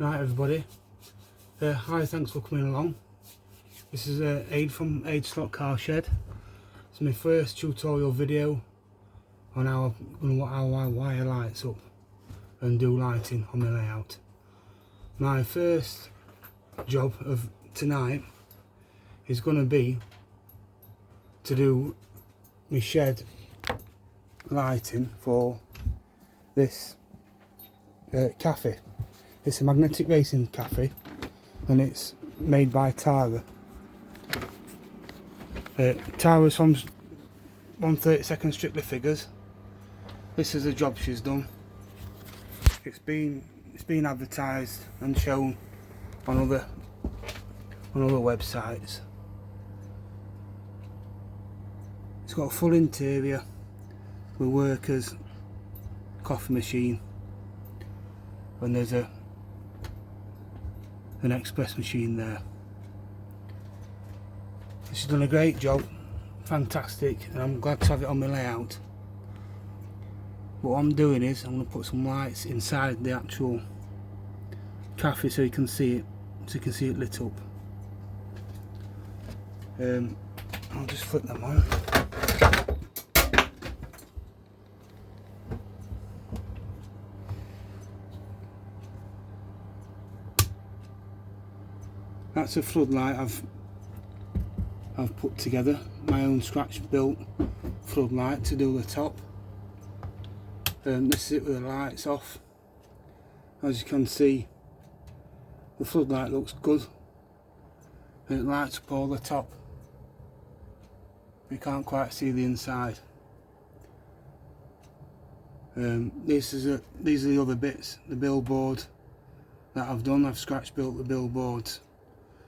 Right everybody, hi, thanks for coming along. This is Aid from Aid Slot Car Shed. It's my first tutorial video on how I wire lights up and do lighting on the layout. My first job of tonight is going to be to do my shed lighting for this cafe. It's a magnetic racing cafe and it's made by Tara. Tara's from 1/32 Strictly Figures. This is a job she's done. It's been advertised and shown on other websites. It's got a full interior with workers, coffee machine, and there's an express machine there. She's done a great job, fantastic, and I'm glad to have it on my layout. What I'm doing is I'm going to put some lights inside the actual cafe so you can see it, lit up. I'll just flip them on. That's a floodlight I've put together, my own scratch built floodlight to do the top. This is it with the lights off. As you can see, the floodlight looks good and it lights up all the top. You can't quite see the inside. These are the other bits, the billboard that I've done. I've scratch built the billboards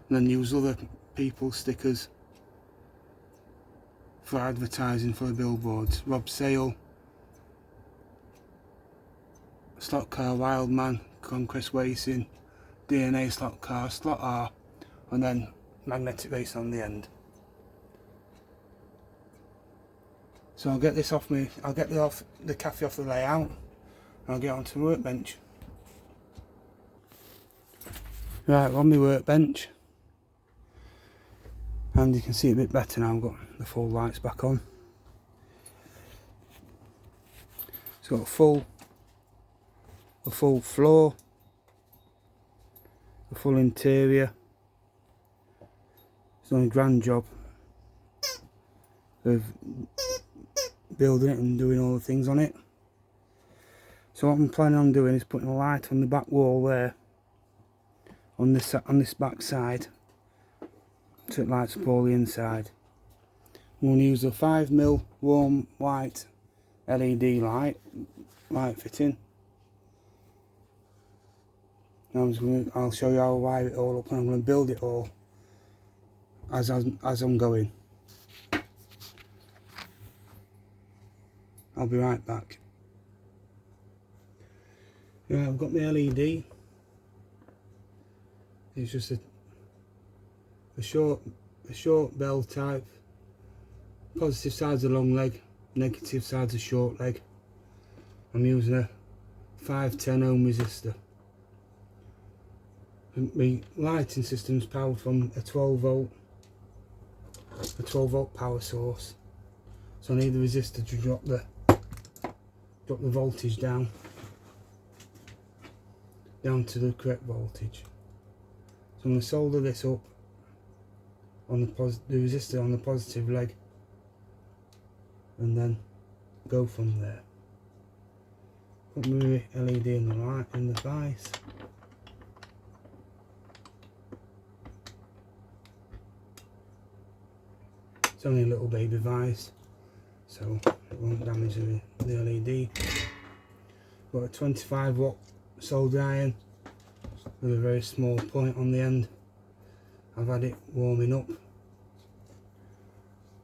and then use other people's stickers for advertising for the billboards. Rob Sale, Slot Car Wildman, Conquest Racing, DNA Slot Car, Slot R, and then Magnetic Race on the end. So I'll get this off me. I'll get the cafe off the layout, and I'll get onto the workbench. Right, we're on my workbench, and you can see it a bit better now. I've got the full lights back on. It's got a full floor, a full interior. It's done a grand job of building it and doing all the things on it. So what I'm planning on doing is putting a light on the back wall there, on this back side, so it lights up all the inside. I'm going to use a 5mm warm white LED light fitting. Now I'll show you how I wire it all up, and I'm going to build it all as I'm going. I'll be right back. Yeah, I've got my LED. It's just a short bell type. Positive side's a long leg, negative side's a short leg. I'm using a 510 ohm resistor. My lighting system's powered from a 12 volt power source, so I need the resistor to drop the voltage down to the correct voltage. So I'm going to solder this up on the resistor on the positive leg, and then go from there. Put my LED in the vise. It's only a little baby vise, so it won't damage the LED. Got a 25 watt solder iron with a very small point on the end. I've had it warming up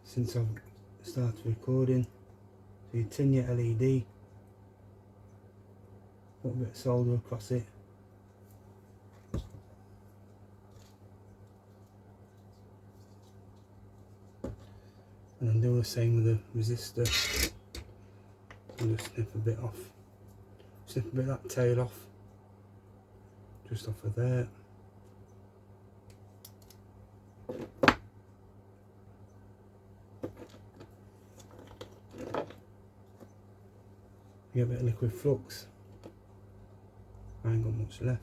since I've started recording. So you tin your LED, put a bit of solder across it, and then do the same with the resistor. And just snip a bit of that tail off, just off of there. You get a bit of liquid flux. I ain't got much left.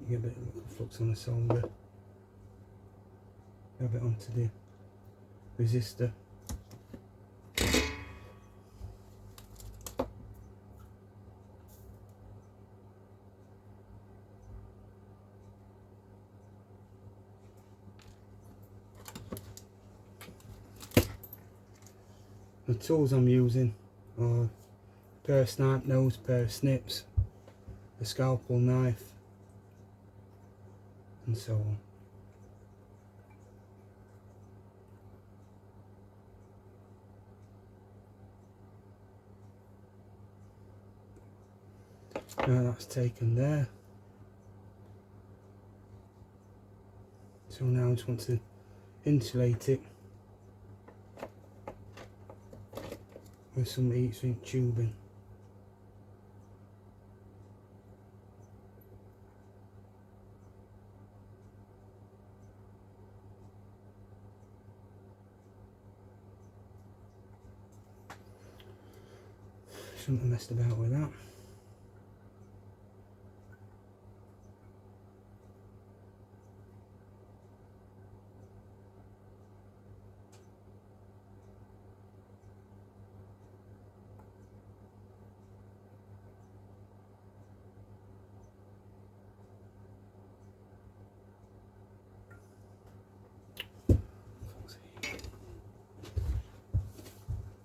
You get a bit of liquid flux on the solder. Have it onto the resistor. The tools I'm using are a pair of snipe nose, pair of snips, a scalpel knife, and so on. Now that's taken there. So now I just want to insulate it with some heat shrink tubing. Shouldn't have messed about with that.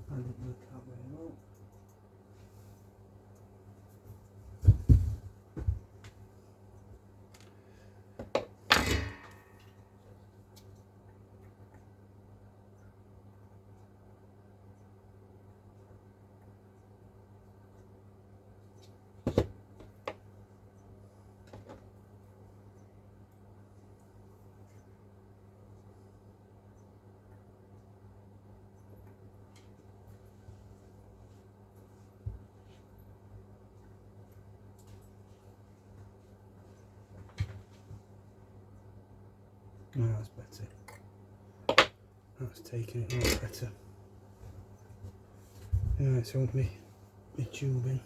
I didn't work out very well. Oh, that's better. That's taking it a lot better. Alright, so my tubing.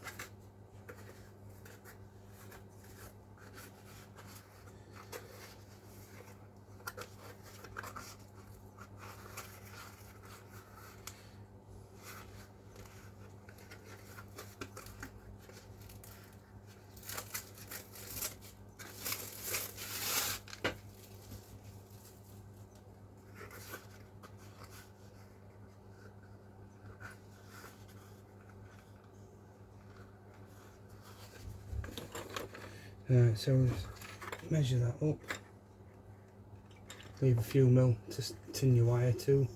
So measure that up, leave a few mil to tin your wire to.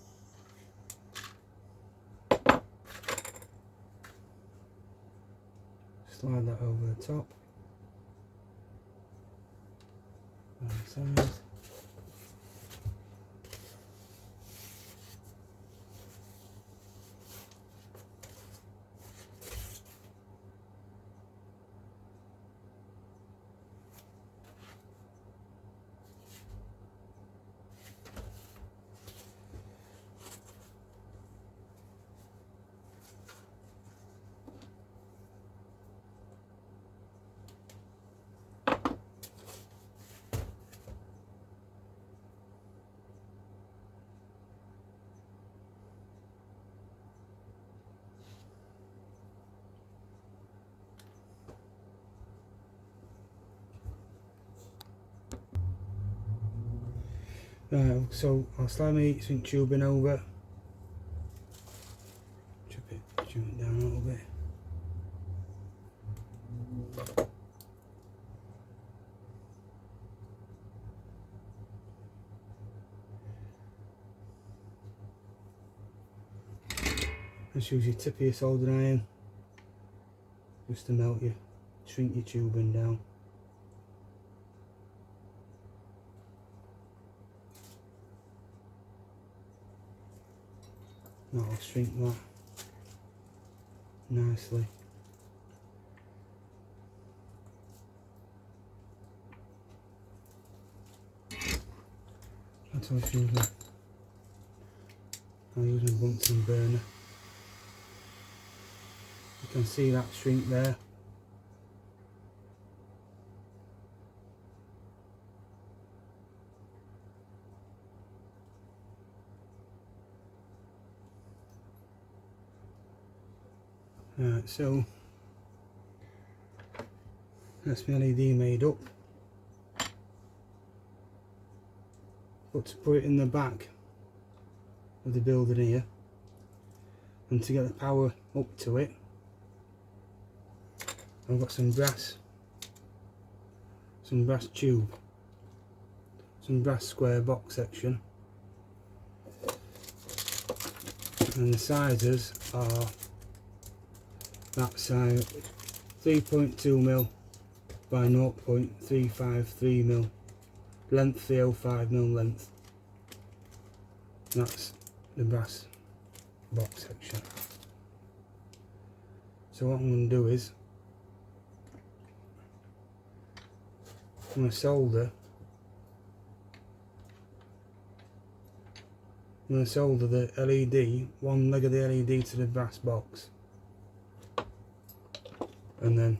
Slide that over the top. And size. So I'll slide my heat sink tubing over, trim it down a little bit. Just use your tip of your soldering iron just to shrink your tubing down. That'll shrink that nicely. So I'll use my Bunsen burner. You can see that shrink there. Right, so that's my LED made up. But to put it in the back of the building here, and to get the power up to it, I've got some brass tube, some brass square box section, and the sizes are that size 3.2mm by 0.353mm, length 305mm length. That's the brass box section. So what I'm going to do is I'm going to solder the LED, one leg of the LED to the brass box, and then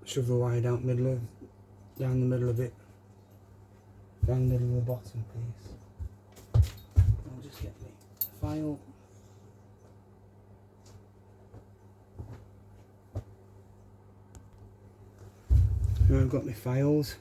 shove the wire down the middle of it, down the middle of the bottom piece. I'll just get the file. Now I've got my files.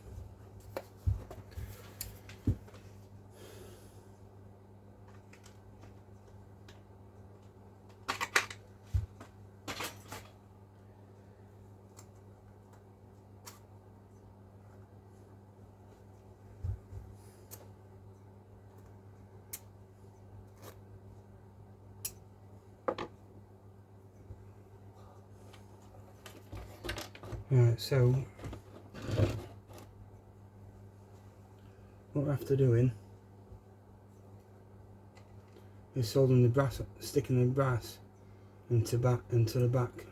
Right, so what we're after doing is soldering the brass, sticking the brass into the back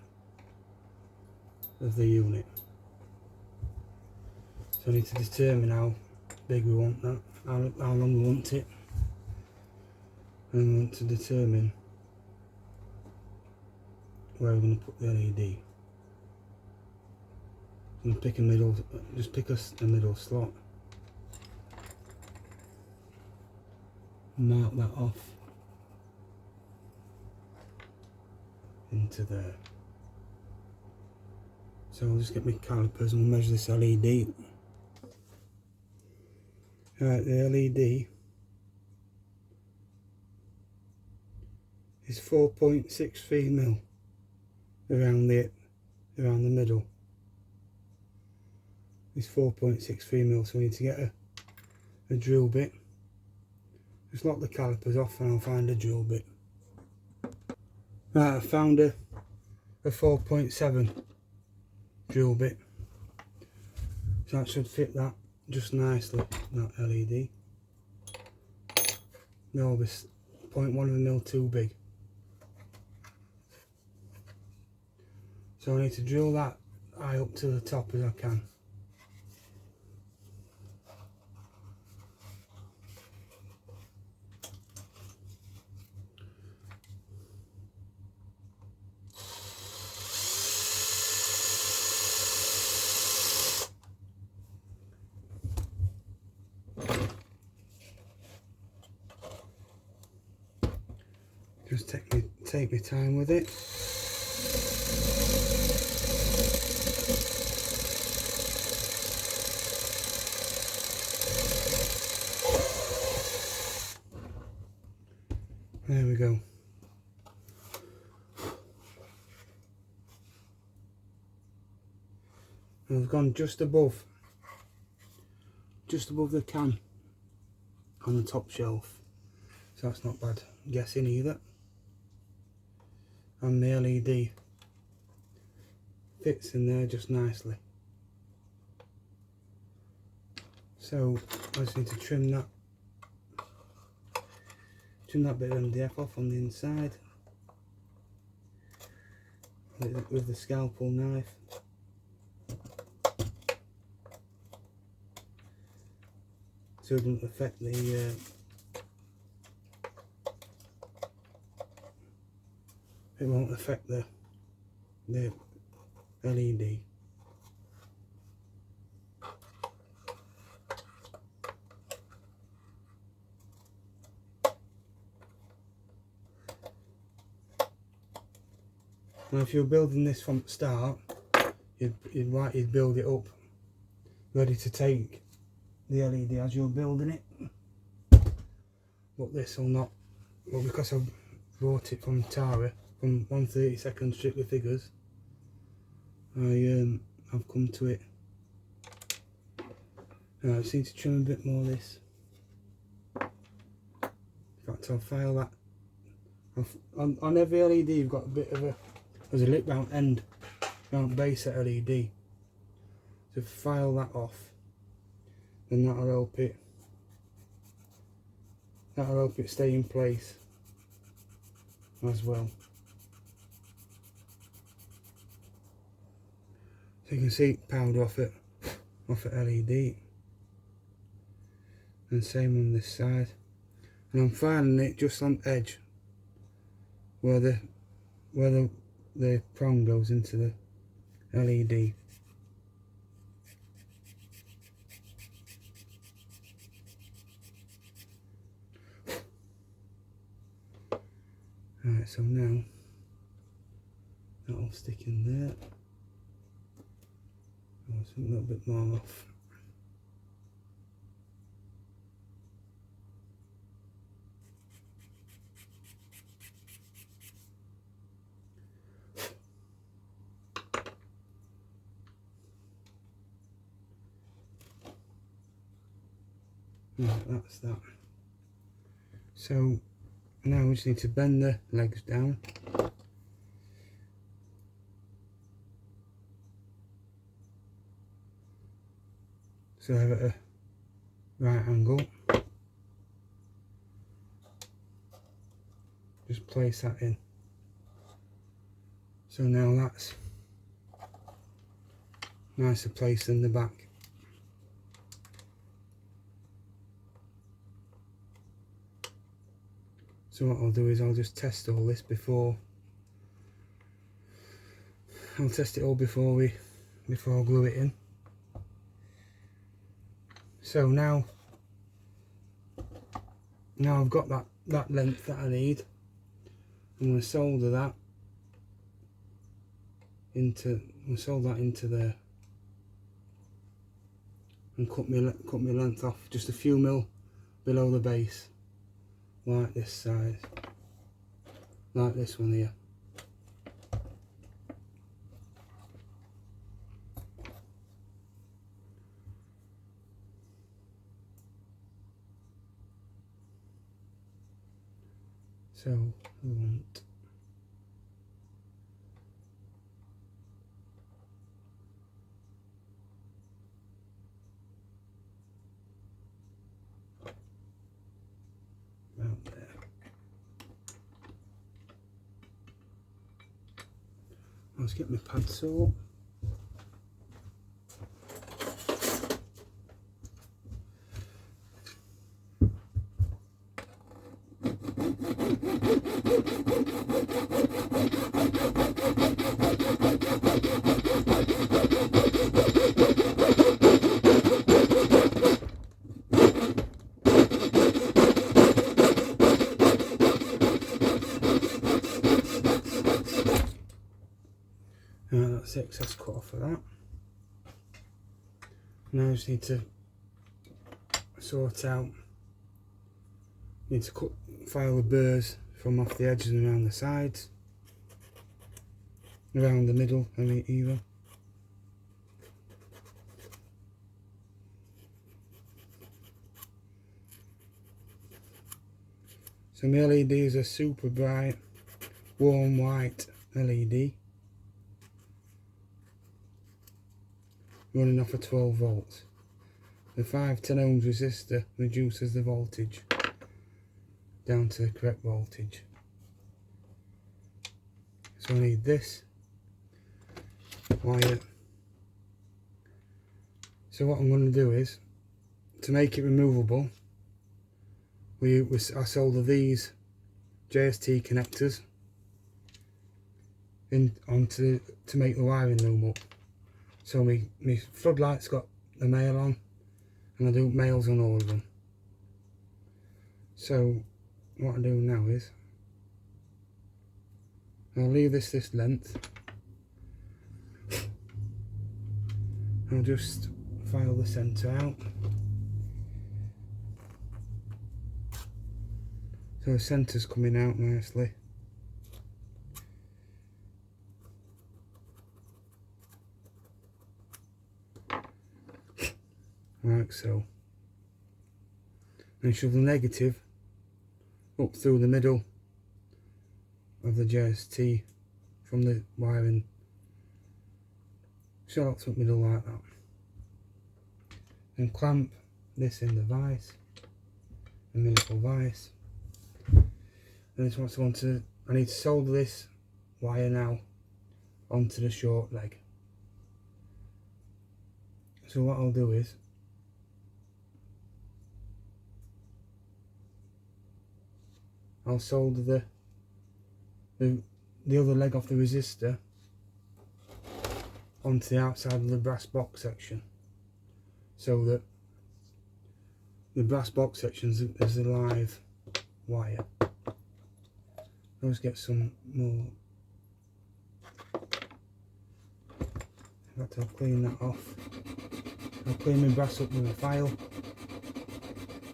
of the unit. So I need to determine how big we want that, how long we want it, and we want to determine where we're going to put the LED. And pick a middle, just pick a middle slot. Mark that off into there. So I'll just get my calipers and measure this LED. Right, the LED is 4.63mm around the middle. It's 4.63mm, so we need to get a drill bit. Just lock the calipers off and I'll find a drill bit. Right, I found a 4.7 drill bit. So that should fit that just nicely, that LED. No, it's 0.1mm too big. So I need to drill that eye up to the top as I can. Just take my time with it. There we go. And I've gone just above the can on the top shelf, so that's not bad guessing either. And the LED fits in there just nicely. So I just need to trim that bit of MDF off on the inside with the scalpel knife. so it doesn't affect the it won't affect the LED. Now if you're building this from the start, you'd build it up ready to take the LED as you're building it, but this will not. Well, because I've bought it from Tara from 1/32 Strictly Figures, I've come to it. Now I just need to trim a bit more of this. In fact, I'll file that. On every LED you've got a bit of there's a lip round end, round base at LED. So file that off, then that'll help it stay in place as well. So you can see it powder off at LED, and same on this side. And I'm filing it just on the edge where the prong goes into the LED. Alright, so now that'll stick in there. Oh, it's a little bit more off. Right, that's that. So now we just need to bend the legs down. So I have it at a right angle. Just place that in. So now that's nicer placed in the back. So what I'll do is I'll just test all this before. I'll test it all before I glue it in. So now I've got that length that I need. I'm going to solder that into there, and cut my length off just a few mil below the base, like this size, like this one here. So we want about there. Let's get my pad saw. That's the excess cut off of that. Now I just need to sort out, need to file the burrs from off the edges and around the sides, around the middle, I mean even. So my LED is a super bright, warm white LED. Running off a 12 volts. The 510 ohms resistor reduces the voltage down to the correct voltage. So I need this wire. So what I'm going to do is to make it removable, I solder these JST connectors onto to make the wiring loom up. So my floodlight's got the male on, and I do males on all of them. So what I do now is I'll leave this length. I'll just file the centre out. So the centre's coming out nicely. Like so. And shove the negative up through the middle of the JST from the wiring. Short up middle like that. And clamp this in the vise, a little vise. And this wants I need to solder this wire now onto the short leg. So what I'll do is I'll solder the other leg off the resistor onto the outside of the brass box section, so that the brass box section is a live wire. Let's get some more. In fact, I'll clean that off. I'll clean my brass up with a file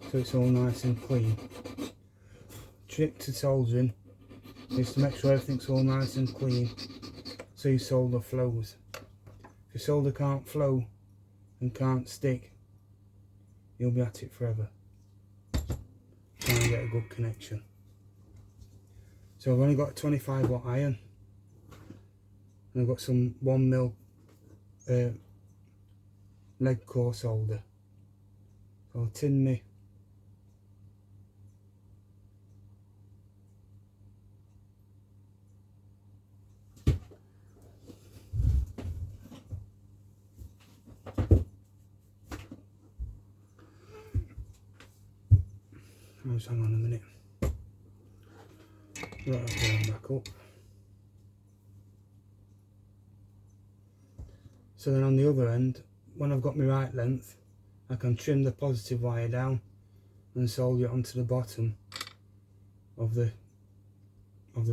so it's all nice and clean. Trick to soldering is to make sure everything's all nice and clean so your solder flows. If your solder can't flow and can't stick, you'll be at it forever trying to get a good connection. So I've only got a 25 watt iron, and I've got some 1mm leg core solder. So I'll tin me just hang on a minute. Right, I'll put them back up. So then on the other end, when I've got my right length, I can trim the positive wire down and solder it onto the bottom of the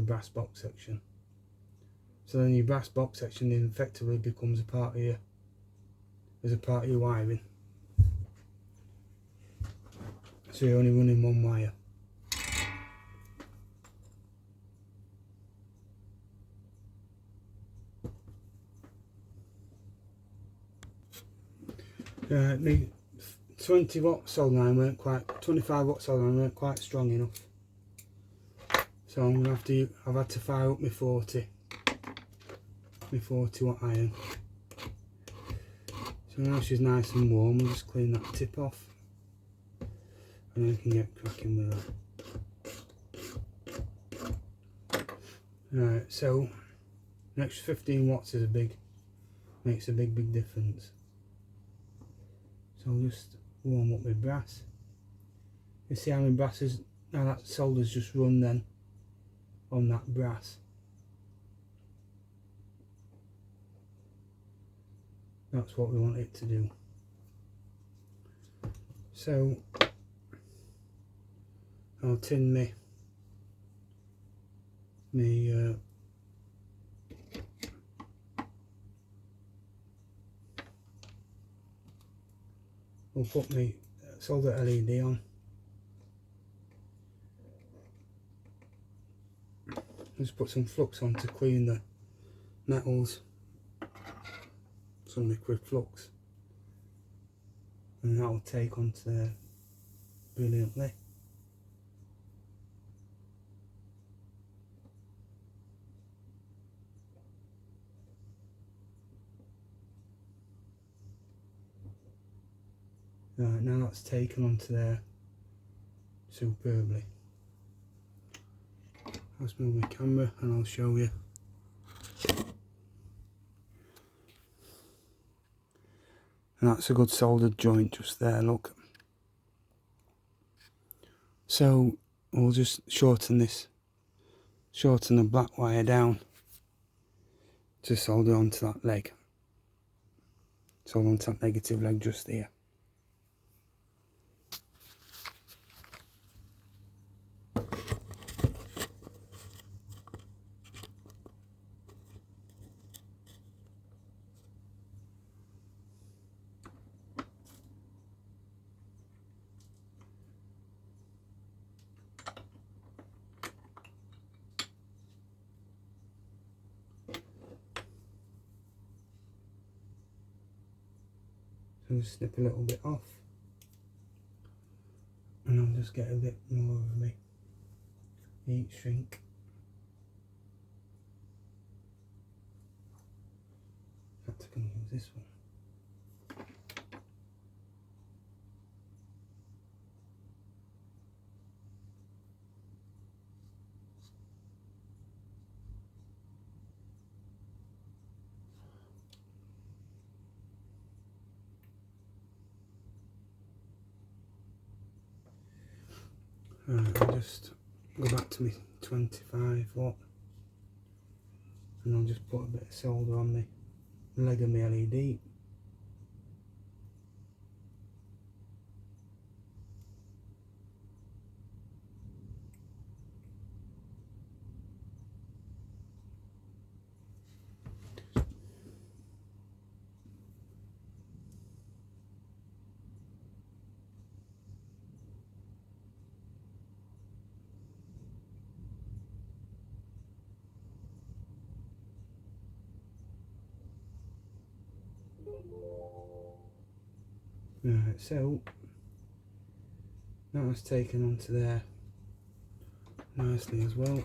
brass box section. So then your brass box section effectively becomes a part of your wiring. So you're only running one wire. The 20 watt soldering iron weren't quite, 25 watt soldering iron weren't quite strong enough. So I'm gonna I've had to fire up my 40 watt iron. So now she's nice and warm, we'll just clean that tip off, and then we can get cracking with that. Right, so an extra 15 watts makes a big difference. So I'll just warm up my brass. You see how my brass is, now that solder's just run then on that brass. That's what we want it to do. So I'll tin me I'll put my solder LED on. Just put some flux on to clean the metals, some liquid flux, and that will take onto there brilliantly. Right, now that's taken onto there superbly. Let's move my camera and I'll show you. And that's a good soldered joint just there, look. So we'll just shorten the black wire down to solder onto that leg. Solder onto that negative leg just here. I'll just snip a little bit off, and I'll just get a bit more of my heat shrink. In fact, I can use this one. I'll just go back to my 25 watt, and I'll just put a bit of solder on the leg of my LED. Right, so that was taken onto there nicely as well.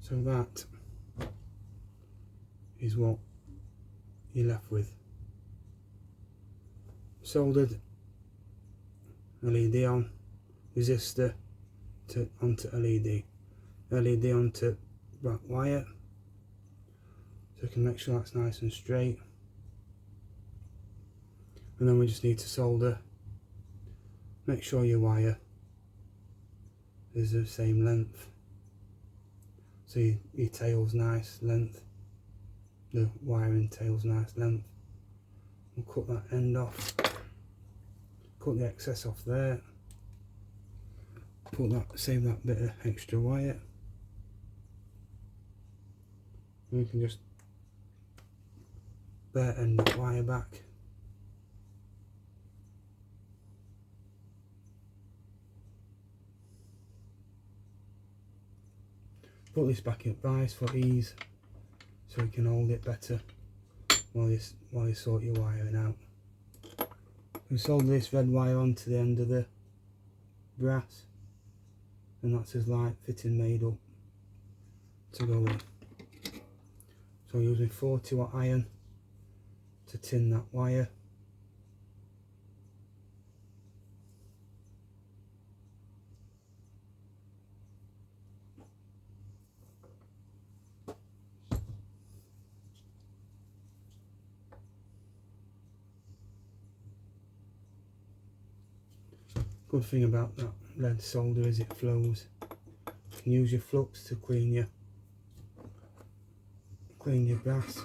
So that is what you're left with. Soldered LED on, resistor onto LED, LED onto black wire, so we can make sure that's nice and straight. And then we just need to solder, make sure your wire is the same length, so your tail's nice length, the wiring tail's nice length. We'll cut that end off, cut the excess off there, save that bit of extra wire, and we can just bare end the wire back. Put this back in vise for ease, so you can hold it better while you sort your wiring out. We solder this red wire onto the end of the brass, and that's his light fitting made up to go in. So I'm using 40 watt iron to tin that wire. Good thing about that lead solder is it flows. You can use your flux to clean your brass,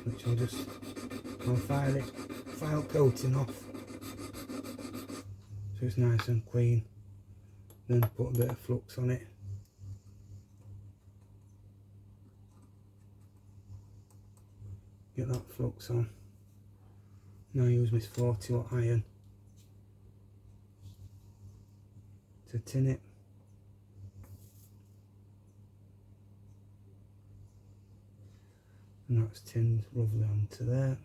which I'll file coating off so it's nice and clean, then put a bit of flux on it. Get that flux on. Now I use my 40 watt iron to tin it. And that's tinned roughly onto there.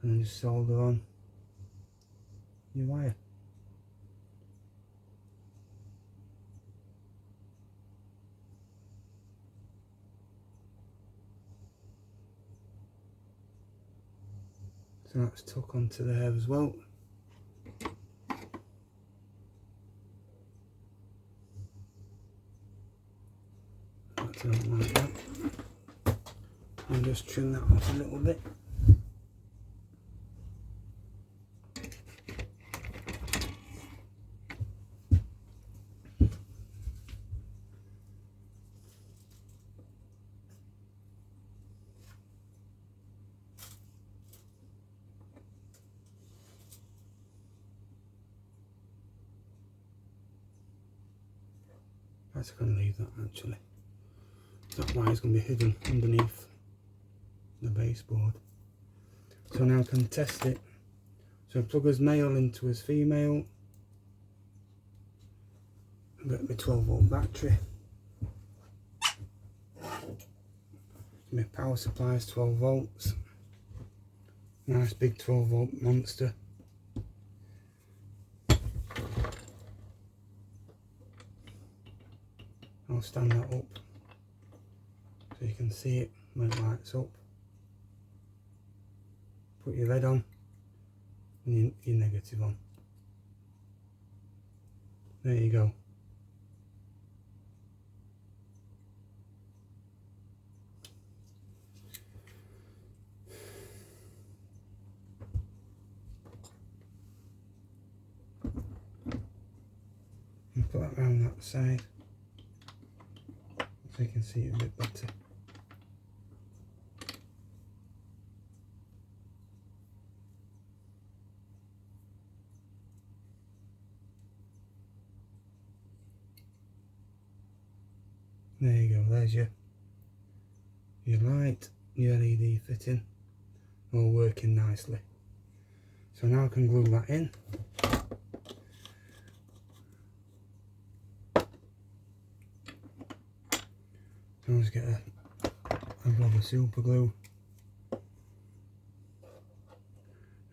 And then just solder on your wire. So that's tuck onto there as well. That's like that. And just trim that off a little bit. Perhaps I can leave that actually. That wire's going to be hidden underneath the baseboard. So now I can test it. So I plug as male into as female. I've got my 12-volt battery. My power supply is 12 volts. Nice big 12-volt monster. I'll stand that up so you can see it when it lights up. Put your red on and your negative on. There you go. And put that around that side so you can see it a bit better. There you go, there's your light, your LED fitting, all working nicely. So now I can glue that in. I'll just get a blob of super glue.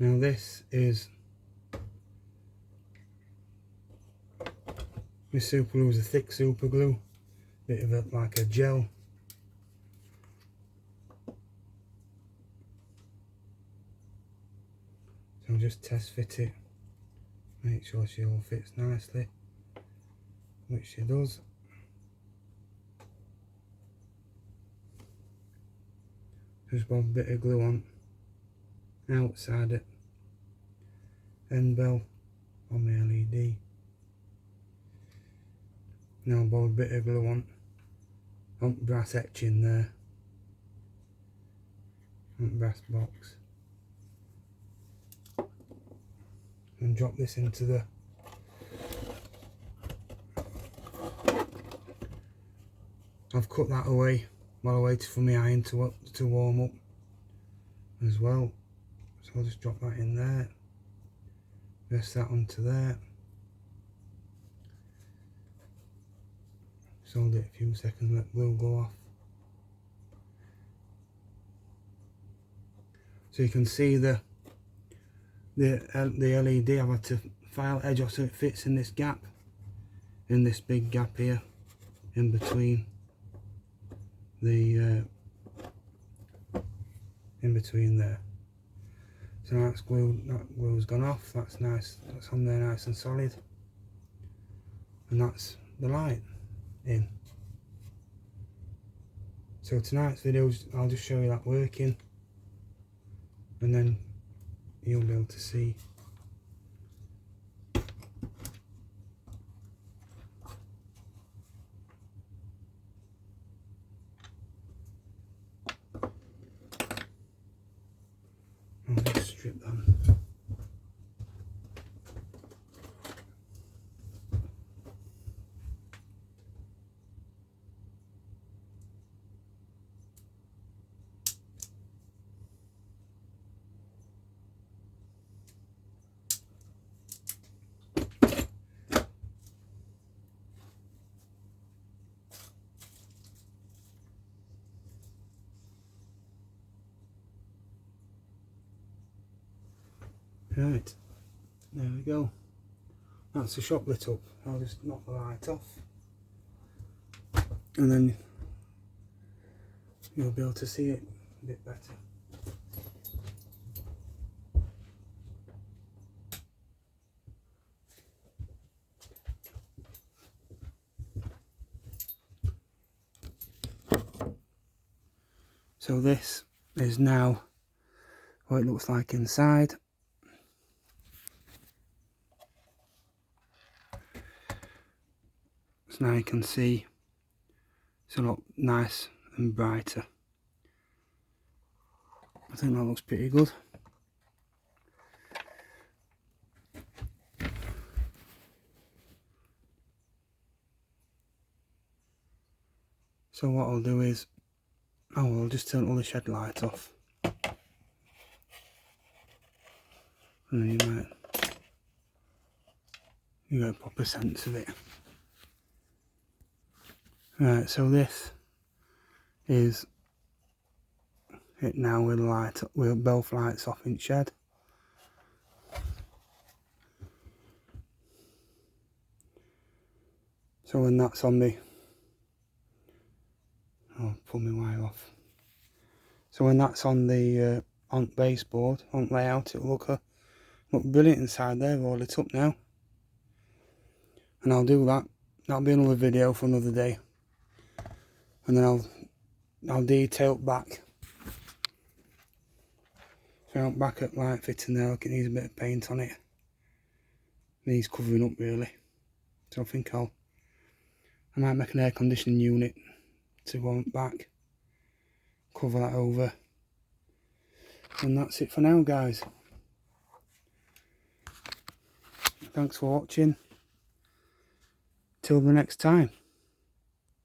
Now this super glue is a thick super glue, bit of like a gel. So I'll just test fit it, make sure she all fits nicely, which she does. Just one bit of glue on outside it, end bell on the LED. Now a bit of glue on brass etching there, on brass box, and drop this into the I've cut that away while I waited for my iron to warm up as well. So I'll just drop that in there, rest that onto there, just hold it a few seconds, let glue go off. So you can see the LED, I've had to file edge off so it fits in this gap, in this big gap here, in between the in between there. So now that's glued, that glue's gone off, that's nice, that's on there nice and solid, and that's the light in. So tonight's video, I'll just show you that working, and then you'll be able to see I'll just strip them. Right, there we go. That's the shop lit up. I'll just knock the light off, and then you'll be able to see it a bit better. So this is now what it looks like inside. So now you can see it's a lot nice and brighter. I think that looks pretty good. So what I'll do is, I'll just turn all the shed lights off. And then you get a proper sense of it. Right, so this is it now with both lights off in shed. So when that's on the, I'll pull my wire off. So when that's on the on baseboard, on layout, it'll look brilliant inside there, all lit up now. And I'll do that. That'll be another video for another day. And then I'll detail back. So out back at light fitting there, it needs a bit of paint on it. Needs covering up really. So I think I might make an air conditioning unit to go back, cover that over, and that's it for now, guys. Thanks for watching. Till the next time.